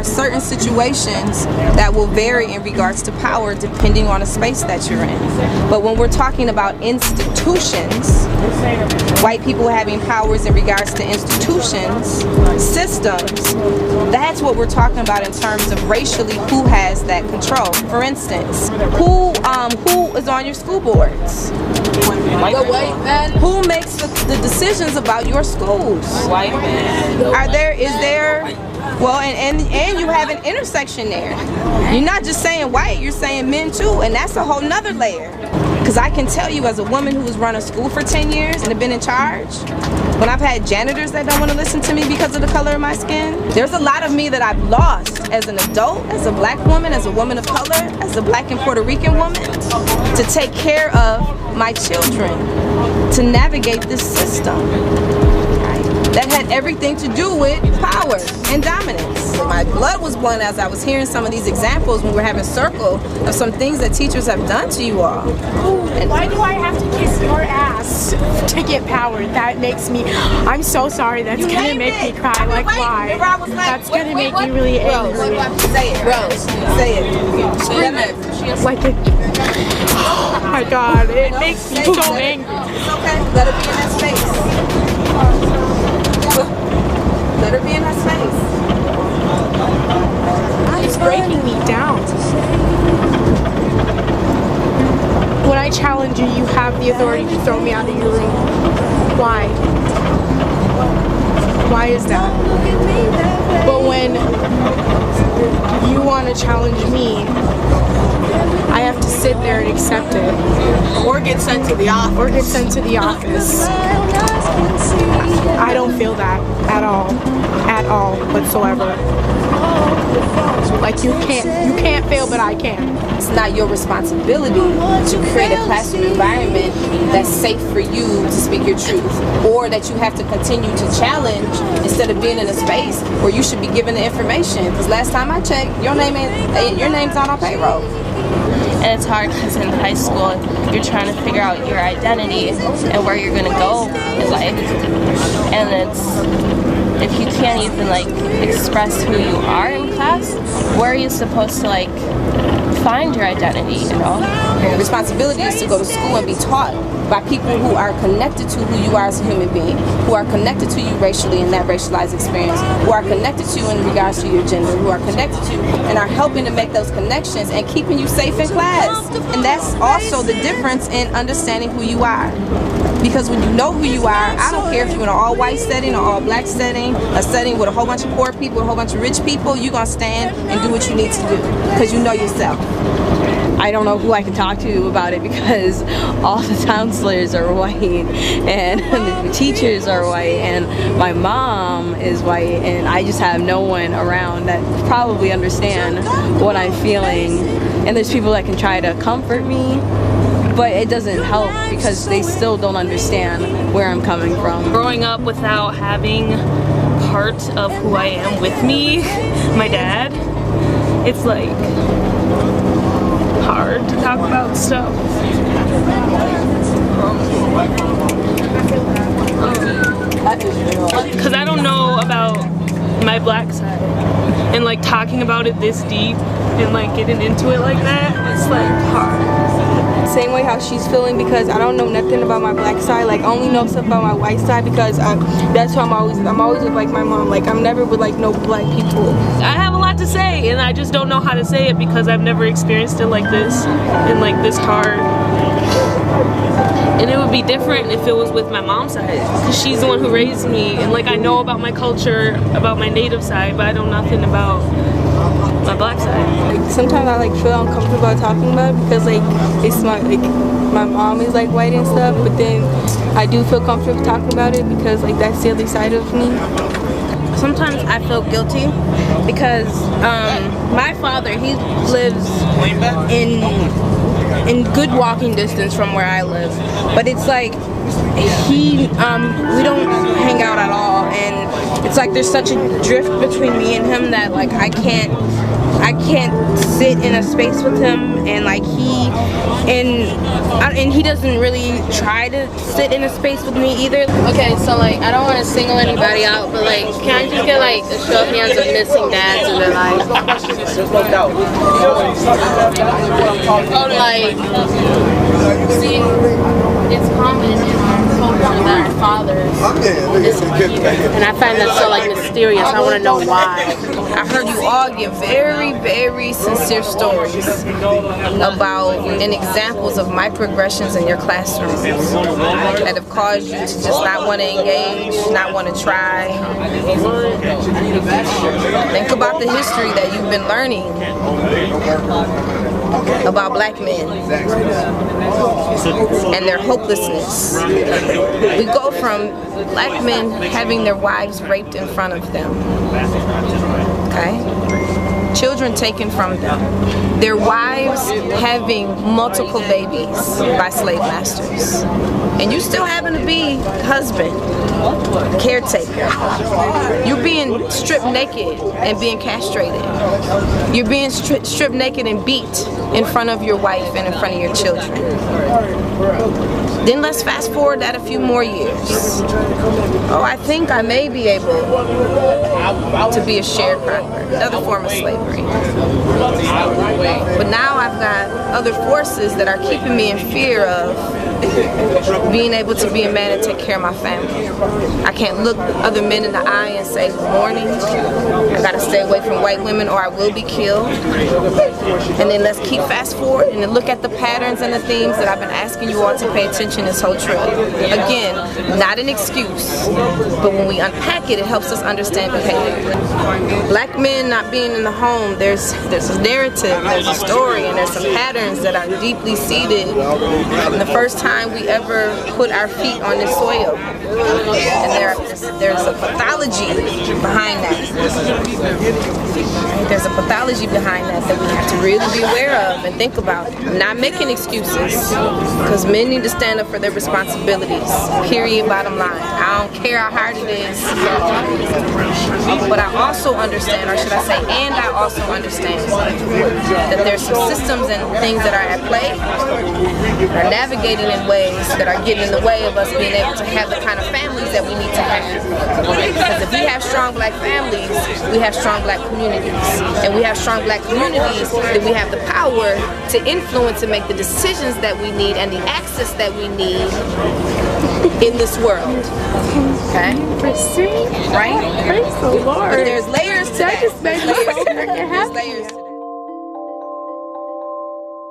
certain situations that will vary in regards to power depending on the space that you're in. But when we're talking about institutions, white people having powers in regards to institutions, systems, that's what we're talking about in terms of racially who has that control. For instance, who is on your school boards? The white men. Who makes the decisions about your schools? White men. Is there, well, and you have an intersection there. You're not just saying white, you're saying men too, and that's a whole nother layer. Because I can tell you as a woman who has run a school for 10 years and have been in charge, when I've had janitors that don't want to listen to me because of the color of my skin, there's a lot of me that I've lost as an adult, as a black woman, as a woman of color, as a black and Puerto Rican woman, to take care of my children, to navigate this system. That had everything to do with power and dominance. My blood was boiling as I was hearing some of these examples when we're having circle of some things that teachers have done to you all. And why do I have to kiss your ass to get power? That makes me, I'm so sorry, that's gonna make me cry. Like, why? That's gonna make me really angry. Say it, Rose. Say it. Scream it. Like it. Oh my God, it makes me so angry. It's okay. Let her be in that space. Let her be in that space. It's breaking me down. When I challenge you, you have the authority to throw me out of your room. Why? Why is that? But when you want to challenge me, I have to sit there and accept it. Or get sent to the office. Or get sent to the office. I don't feel that at all whatsoever. Like you can't fail, but I can. It's not your responsibility to create a classroom environment that's safe for you to speak your truth, or that you have to continue to challenge instead of being in a space where you should be given the information. Because last time I checked, your name's not on payroll. And it's hard because in high school you're trying to figure out your identity and where you're gonna go in life, and if you can't even like express who you are in class, where are you supposed to like find your identity, you know? Your responsibility is to go to school and be taught by people who are connected to who you are as a human being, who are connected to you racially in that racialized experience, who are connected to you in regards to your gender, who are connected to you and are helping to make those connections and keeping you safe in class. And that's also the difference in understanding who you are. Because when you know who you are, I don't care if you're in an all-white setting or all-black setting, a setting with a whole bunch of poor people, a whole bunch of rich people, you're going to stand and do what you need to do because you know yourself. I don't know who I can talk to about it because all the counselors are white and the teachers are white and my mom is white, and I just have no one around that probably understand what I'm feeling. And there's people that can try to comfort me, but it doesn't help because they still don't understand where I'm coming from. Growing up without having part of who I am with me, my dad, it's like hard to talk about stuff. Because I don't know about my black side, and like talking about it this deep and like getting into it like that, it's like hard. Same way how she's feeling, because I don't know nothing about my black side. Like I only know stuff about my white side because that's who I'm always with, like my mom. Like I'm never with like no black people. I have a lot to say and I just don't know how to say it because I've never experienced it like this and like this hard. And it would be different if it was with my mom's side, because she's the one who raised me, and like I know about my culture, about my native side, but I know nothing about my black side. Like sometimes I like feel uncomfortable about talking about it because like it's my mom is like white and stuff, but then I do feel comfortable talking about it because like that's the other side of me. Sometimes I feel guilty because my father, he lives in good walking distance from where I live, but it's like we don't hang out at all, and it's like there's such a drift between me and him that like I can't sit in a space with him, and like he doesn't really try to sit in a space with me either. Okay, so like I don't want to single anybody out, but like can I just get like a show of hands of missing dads in their life? Like, see, it's common in our culture that our fathers disappear, and I find that so like mysterious. I want to know why. I heard you all give very, very sincere stories about and examples of microaggressions in your classrooms that have caused you to just not want to engage, not want to try. Think about the history that you've been learning about black men and their hopelessness. We go from black men having their wives raped in front of them, okay? Children taken from them, their wives having multiple babies by slave masters, and you still happen to be husband, caretaker. You're being stripped naked and being castrated. You're being stripped naked and beat in front of your wife and in front of your children. Then let's fast forward that a few more years. Oh, I think I may be able to be a sharecropper, another form of slavery. But now I've got other forces that are keeping me in fear of being able to be a man and take care of my family. I can't look other men in the eye and say good morning. I gotta stay away from white women or I will be killed. And then let's keep fast forward and then look at the patterns and the themes that I've been asking you all to pay attention this whole trip. Again, not an excuse, but when we unpack it, it helps us understand behavior. Black men not being in the home, there's a narrative, there's a story, and there's some patterns that are deeply seated in the first time we ever put our feet on this soil. And there's a pathology behind that. There's a pathology behind that we have to really be aware of and think about. I'm not making excuses, because men need to stand up for their responsibilities, period, bottom line. I don't care how hard it is, but I also understand, or should I say, and I also understand that there's some systems and things that are at play, are navigating in ways that are getting in the way of us being able to have the kind of families that we need to have. Because if we have strong black families, we have strong black communities. And we have strong black communities, then we have the power to influence and make the decisions that we need and the access that we need in this world. Okay? Right? Praise the Lord. But there's layers to that. That just made me so freaking happy. There's layers.